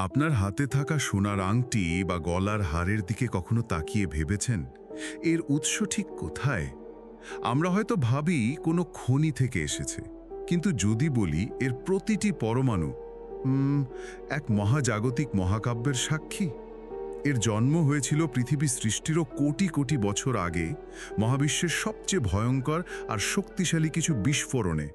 আপনার হাতে থাকা সোনার আংটি বা গলার হারের দিকে কখনো তাকিয়ে ভেবেছেন এর উৎস ঠিক কোথায়? আমরা হয়তো ভাবি কোনো খনি থেকে এসেছে, কিন্তু যদি বলি এর প্রতিটি পরমাণু এক মহাজাগতিক মহাকাব্যের সাক্ষী। এর জন্ম হয়েছিল পৃথিবী সৃষ্টিরও কোটি কোটি বছর আগে, মহাবিশ্বের সবচেয়ে ভয়ঙ্কর আর শক্তিশালী কিছু বিস্ফোরণে।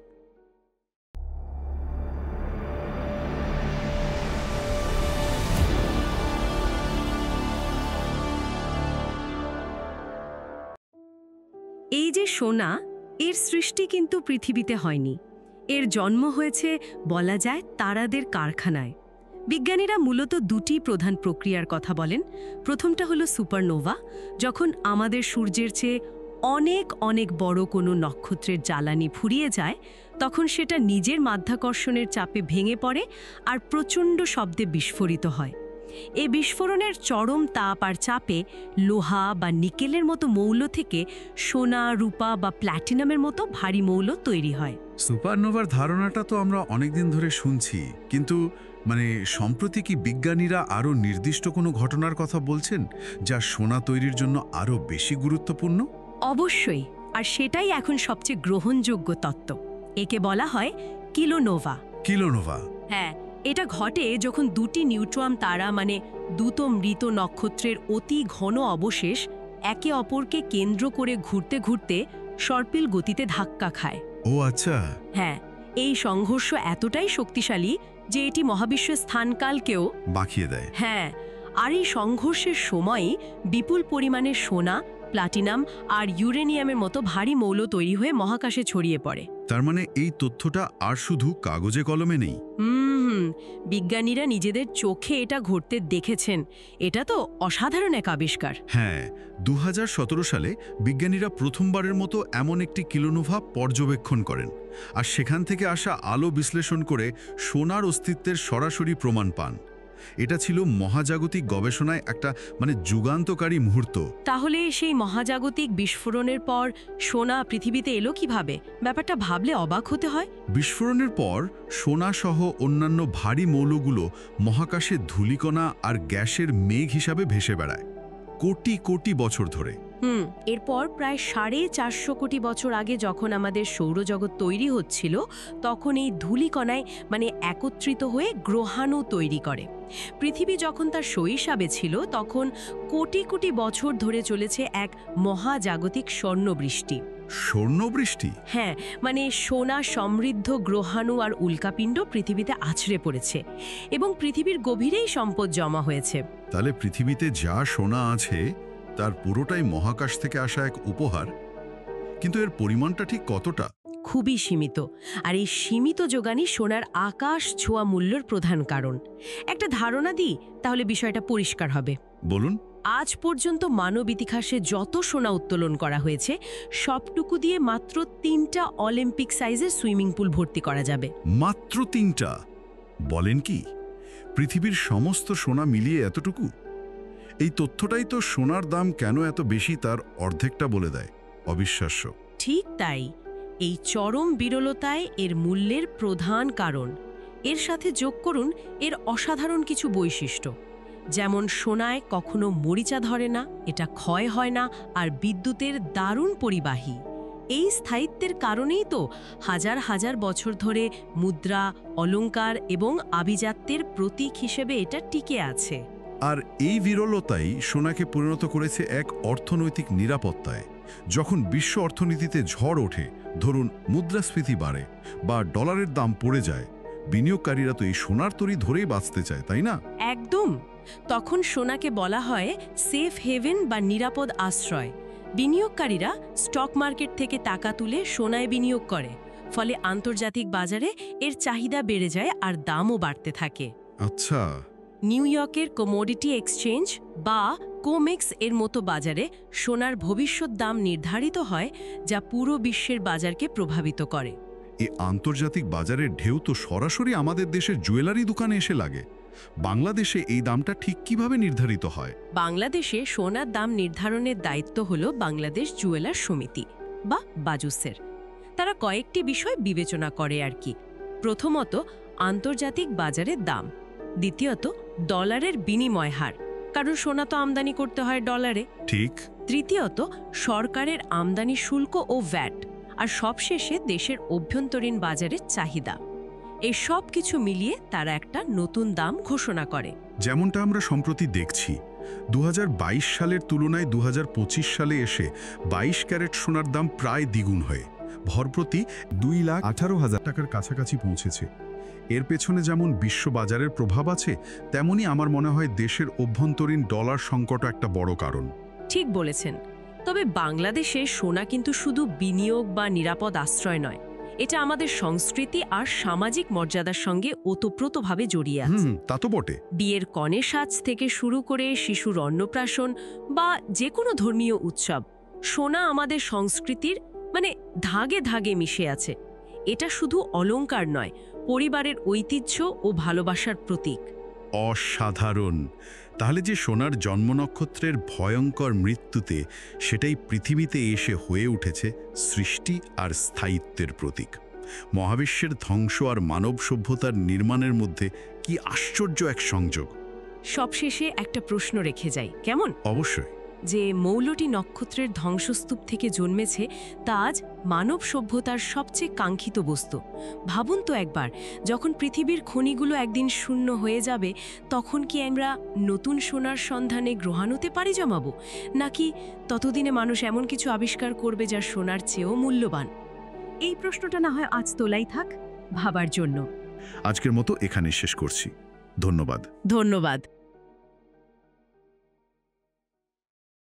এই যে সোনা, এর সৃষ্টি কিন্তু পৃথিবীতে হয়নি। এর জন্ম হয়েছে বলা যায় তারাদের কারখানায়। বিজ্ঞানীরা মূলত দুটি প্রধান প্রক্রিয়ার কথা বলেন। প্রথমটা হলো সুপারনোভা, যখন আমাদের সূর্যের চেয়ে অনেক অনেক বড় কোনো নক্ষত্রের জ্বালানি ফুরিয়ে যায়, তখন সেটা নিজের মাধ্যাকর্ষণের চাপে ভেঙে পড়ে আর প্রচণ্ড শব্দে বিস্ফোরিত হয়। এই বিস্ফোরণের চরম তাপ আর চাপে লোহা বা নিকেলের মতো মৌল থেকে সোনা, রূপা বা প্ল্যাটিনামের মতো ভারী মৌল তৈরি হয়। সুপারনোভার ধারণাটা তো আমরা অনেকদিন ধরে শুনছি, কিন্তু সম্প্রতি কি বিজ্ঞানীরা আরও নির্দিষ্ট কোনো ঘটনার কথা বলছেন যা সোনা তৈরির জন্য আরও বেশি গুরুত্বপূর্ণ? অবশ্যই, আর সেটাই এখন সবচেয়ে গ্রহণযোগ্য তত্ত্ব। একে বলা হয় কিলোনোভা। কিলোনোভা? হ্যাঁ, এটা ঘটে যখন দুটি নিউট্রন তারা দ্রুত মৃত নক্ষত্রের অতি ঘন অবশেষ একে অপরকে কেন্দ্র করে ঘুরতে ঘুরতে সর্পিল গতিতে ধাক্কা খায়। ও আচ্ছা। হ্যাঁ, এই সংঘর্ষ এতটাই শক্তিশালী যে এটি মহাবিশ্বের স্থানকালকেও বাঁকিয়ে দেয়। হ্যাঁ, আর এই সংঘর্ষের সময়ই বিপুল পরিমাণে সোনা, প্লাটিনাম আর ইউরেনিয়ামের মতো ভারী মৌল তৈরি হয়ে মহাকাশে ছড়িয়ে পড়ে। তার মানে এই তথ্যটা আর শুধু কাগজে কলমে নেই। বিজ্ঞানীরা নিজেদের চোখে এটা ঘটতে দেখেছেন। এটা তো অসাধারণ এক আবিষ্কার। হ্যাঁ, 2017 সালে বিজ্ঞানীরা প্রথমবারের মতো এমন একটি কিলোনোভা পর্যবেক্ষণ করেন, আর সেখান থেকে আসা আলো বিশ্লেষণ করে সোনার অস্তিত্বের সরাসরি প্রমাণ পান। এটা ছিল মহাজাগতিক গবেষণায় একটা যুগান্তকারী মুহূর্ত। তাহলে সেই মহাজাগতিক বিস্ফোরণের পর সোনা পৃথিবীতে এলো কিভাবে? ব্যাপারটা ভাবলে অবাক হতে হয়। বিস্ফোরণের পর সোনা সহ অন্যান্য ভারী মৌলগুলো মহাকাশে ধূলিকণা আর গ্যাসের মেঘ হিসাবে ভেসে বেড়ায় কোটি কোটি বছর ধরে। এরপর প্রায় 450 কোটি বছর আগে যখন আমাদের সৌরজগৎ তৈরি হচ্ছিল, তখন এই ধূলিকণায় একত্রিত হয়ে গ্রহাণু তৈরি করে। পৃথিবী যখন তার শৈশবে ছিল, তখন কোটি কোটি বছর ধরে চলেছে এক মহাজাগতিক স্বর্ণবৃষ্টি। স্বর্ণবৃষ্টি? হ্যাঁ, সোনা সমৃদ্ধ গ্রহাণু আর উল্কাপিণ্ড পৃথিবীতে আছড়ে পড়েছে এবং পৃথিবীর গভীরেই সম্পদ জমা হয়েছে। তাহলে পৃথিবীতে যা সোনা আছে তার পুরোটাই মহাকাশ থেকে আসা এক উপহার। কিন্তু এর পরিমাণটা ঠিক কতটা? খুবই সীমিত, আর এই সীমিত যোগানই সোনার আকাশ ছোঁয়া মূল্যের প্রধান কারণ। একটা ধারণা দিই, তাহলে বিষয়টা পরিষ্কার হবে। বলুন। আজ পর্যন্ত মানব ইতিহাসে যত সোনা উত্তোলন করা হয়েছে, সবটুকু দিয়ে মাত্র 3টা অলিম্পিক সাইজের সুইমিং পুল ভর্তি করা যাবে। মাত্র 3টা? বলেন কি, পৃথিবীর সমস্ত সোনা মিলিয়ে এতটুকু? এই তথ্যটাই তো সোনার দাম কেন এত বেশি তার অর্ধেকটা বলে দেয়। অবিশ্বাস্য। ঠিক তাই, এই চরম বিরলতায় এর মূল্যের প্রধান কারণ। এর সাথে যোগ করুন এর অসাধারণ কিছু বৈশিষ্ট্য, যেমন সোনায় কখনো মরিচা ধরে না, এটা ক্ষয় হয় না, আর বিদ্যুতের দারুণ পরিবাহী। এই স্থায়িত্বের কারণেই তো হাজার হাজার বছর ধরে মুদ্রা, অলংকার এবং আভিজাত্যের প্রতীক হিসেবে এটা টিকে আছে। আর এই বিরলতাই সোনাকে পরিণত করেছে এক অর্থনৈতিক নিরাপত্তায়। যখন বিশ্ব অর্থনীতিতে ঝড় ওঠে, ধরুন মুদ্রাস্ফীতি বাড়ে বা ডলারের দাম পড়ে যায়, বিনিয়োগকারীরা তো এই সোনার তরী ধরেই বাঁচতে চায়, তাই না? একদম। তখন সোনাকে বলা হয় সেফ হেভেন বা নিরাপদ আশ্রয়। বিনিয়োগকারীরা স্টক মার্কেট থেকে টাকা তুলে সোনায় বিনিয়োগ করে, ফলে আন্তর্জাতিক বাজারে এর চাহিদা বেড়ে যায় আর দামও বাড়তে থাকে। আচ্ছা। নিউ ইয়র্কের কমোডিটি এক্সচেঞ্জ বা কোমেক্স এর মতো বাজারে সোনার ভবিষ্যৎ দাম নির্ধারিত হয়, যা পুরো বিশ্বের বাজারকে প্রভাবিত করে। এই আন্তর্জাতিক বাজারের ঢেউ তো সরাসরি আমাদের দেশের জুয়েলারি দোকানে এসে লাগে। বাংলাদেশে এই দামটা ঠিক কিভাবে নির্ধারিত হয়? বাংলাদেশে সোনার দাম নির্ধারণের দায়িত্ব হলো বাংলাদেশ জুয়েলার সমিতি বা বাজুসের। তারা কয়েকটি বিষয় বিবেচনা করে আর কি। প্রথমত, আন্তর্জাতিক বাজারের দাম। দ্বিতীয়ত ডলারের বিনিময় হার, কারণ সোনা তো আমদানি করতে হয় ডলারে। ঠিক। তৃতীয়ত সরকারের আমদানি শুল্ক ও ভ্যাট, আর সবশেষে দেশের অভ্যন্তরীণ বাজারের চাহিদা। এই সব কিছু মিলিয়ে তারা একটা নতুন দাম ঘোষণা করে। যেমনটা আমরা সম্প্রতি দেখছি, 2022 সালের তুলনায় 2025 সালে এসে 22 ক্যারেট সোনার দাম প্রায় দ্বিগুণ হয়ে ভরপ্রতি 2,18,000 টাকার কাছাকাছি পৌঁছেছে। এর পেছনে যেমন বিশ্ববাজারের প্রভাব আছে, তেমনি আমার মনে হয় দেশের অভ্যন্তরীণ ডলার সংকট একটা বড় কারণ। ঠিক বলেছেন। তবে বাংলাদেশে সোনা কিন্তু শুধু বিনিয়োগ বা নিরাপদ আশ্রয় নয়, এটা আমাদের সংস্কৃতি আর সামাজিক মর্যাদার সঙ্গে ওতপ্রোতভাবে জড়িয়ে আছে। তা তো বটে। বিয়ের কনে সাজ থেকে শুরু করে শিশুর অন্নপ্রাশন বা যে কোনো ধর্মীয় উৎসব, সোনা আমাদের সংস্কৃতির ধাগে ধাগে মিশে আছে। এটা শুধু অলংকার নয়, পরিবারের ঐতিহ্য ও ভালোবাসার প্রতীক। অসাধারণ। তাহলে যে সোনার জন্ম নক্ষত্রের ভয়ঙ্কর মৃত্যুতে সেটাই পৃথিবীতে এসে হয়ে উঠেছে সৃষ্টি আর স্থায়িত্বের প্রতীক। মহাবিশ্বের ধ্বংস আর মানব সভ্যতার নির্মাণের মধ্যে কি আশ্চর্য এক সংযোগ। সবশেষে একটা প্রশ্ন রেখে যাই, কেমন? অবশ্যই। যে মৌলটি নক্ষত্রের ধ্বংসস্তূপ থেকে জন্মেছে, তা আজ মানব সভ্যতার সবচেয়ে কাঙ্ক্ষিত বস্তু। ভাবুন তো একবার, যখন পৃথিবীর খনিগুলো একদিন শূন্য হয়ে যাবে, তখন কি আমরা নতুন সোনার সন্ধানে গ্রহাণুতে পাড়ি জমাবো, নাকি ততদিনে মানুষ এমন কিছু আবিষ্কার করবে যা সোনার চেয়েও মূল্যবান? এই প্রশ্নটা না হয় আজ তোলাই থাক ভাবার জন্য। আজকের মতো এখানে শেষ করছি। ধন্যবাদ। ধন্যবাদ।